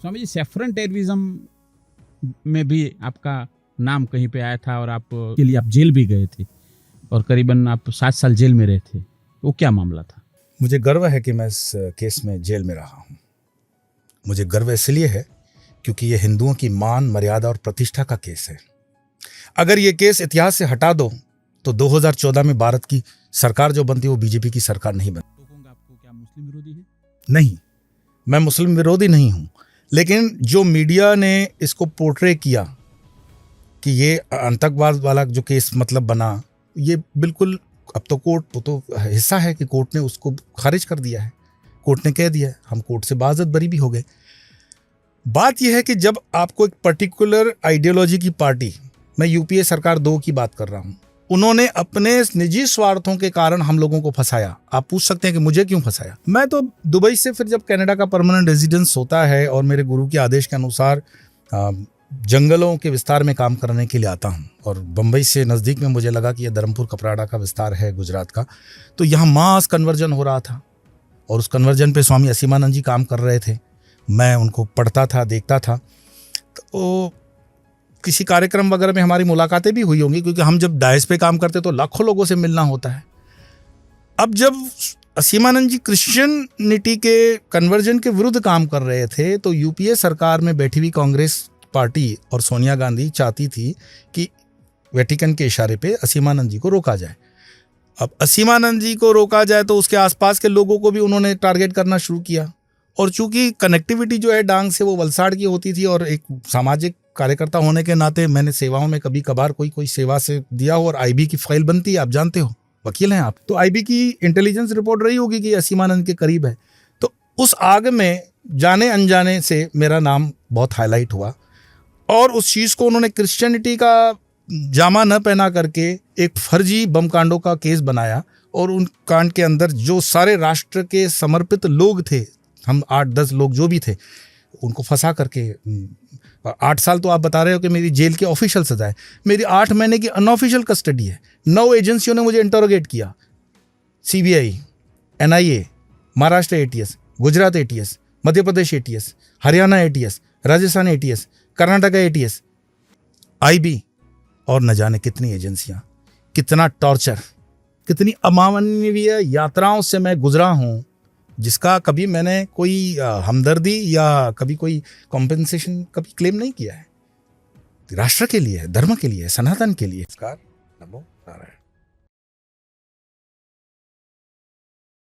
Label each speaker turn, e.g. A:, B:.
A: Swami ji, saffron terrorism में भी आपका नाम कहीं पे आया था और आप के लिए आप जेल भी गए थे और करीबन आप 7 साल जेल में रहे थे। वो क्या मामला था?
B: मुझे गर्व है कि मैं इस केस में जेल में रहा हूँ। मुझे गर्व इसलिए है क्योंकि ये हिंदुओं की मान, मर्यादा और प्रतिष्ठा का केस है। अगर ये केस इतिहास से हटा दो तो 2014 में भारत की सरकार जो बनती वो बीजेपी की सरकार नहीं बनती।
A: आपको क्या मुस्लिम विरोधी है?
B: नहीं, मैं मुस्लिम विरोधी नहीं हूं, लेकिन जो मीडिया ने इसको पोर्ट्रे किया कि ये आतंकवाद वाला जो केस मतलब बना, ये बिल्कुल अब तो कोर्ट, वो तो हिस्सा है कि कोर्ट ने उसको खारिज कर दिया है। कोर्ट ने कह दिया है, हम कोर्ट से बाज़त बरी भी हो गए। बात यह है कि जब आपको एक पर्टिकुलर आइडियोलॉजी की पार्टी, मैं यूपीए सरकार 2 की बात कर रहा हूं, उन्होंने अपने निजी स्वार्थों के कारण हम लोगों को फंसाया। आप पूछ सकते हैं कि मुझे क्यों फंसाया। मैं तो दुबई से फिर जब कनाडा का परमानेंट रेजिडेंस होता है और मेरे गुरु के आदेश के अनुसार जंगलों के विस्तार में काम करने के लिए आता हूं, और बम्बई से नज़दीक में मुझे लगा कि यह धर्मपुर कपराड़ा का विस्तार है गुजरात का, तो यहाँ मास कन्वर्जन हो रहा था और उस कन्वर्जन पे स्वामी असीमानंद जी काम कर रहे थे। मैं उनको पढ़ता था, देखता था। तो किसी कार्यक्रम वगैरह में हमारी मुलाकातें भी हुई होंगी, क्योंकि हम जब डायस पे काम करते तो लाखों लोगों से मिलना होता है। अब जब असीमानंद जी क्रिश्चियनिटी के कन्वर्जन के विरुद्ध काम कर रहे थे तो यूपीए सरकार में बैठी हुई कांग्रेस पार्टी और सोनिया गांधी चाहती थी कि वेटिकन के इशारे पे असीमानंद जी को रोका जाए। अब असीमानंद जी को रोका जाए तो उसके आसपास के लोगों को भी उन्होंने टारगेट करना शुरू किया, और चूंकि कनेक्टिविटी जो है डांग से वो वलसाड़ की होती थी, और एक सामाजिक कार्यकर्ता होने के नाते मैंने सेवाओं में कभी कभार कोई सेवा से दिया हो, और आईबी की फाइल बनती है, आप जानते हो, वकील हैं आप, तो आईबी की इंटेलिजेंस रिपोर्ट रही होगी कि असीमानंद के करीब है। तो उस आग में जाने अनजाने से मेरा नाम बहुत हाईलाइट हुआ, और उस चीज़ को उन्होंने क्रिश्चियनिटी का जामा न पहना करके एक फर्जी बम कांडों का केस बनाया, और उन कांड के अंदर जो सारे राष्ट्र के समर्पित लोग थे, हम 8-10 लोग जो भी थे, उनको फंसा करके 8 साल तो आप बता रहे हो कि मेरी जेल की ऑफिशियल सजा है, मेरी 8 महीने की अनऑफिशियल कस्टडी है। 9 एजेंसियों ने मुझे इंटरोगेट किया, CBI, NIA, Maharashtra ATS, Gujarat ATS, Madhya Pradesh ATS, Haryana ATS, Rajasthan ATS, Karnataka ATS, IB, और न जाने कितनी एजेंसियां, कितना टॉर्चर, कितनी अमानवीय यात्राओं से मैं गुजरा हूं, जिसका कभी मैंने कोई हमदर्दी या कभी कोई कॉम्पेंसेशन कभी क्लेम नहीं किया है। राष्ट्र के लिए, धर्म के लिए, सनातन के लिए। नमो नारायण।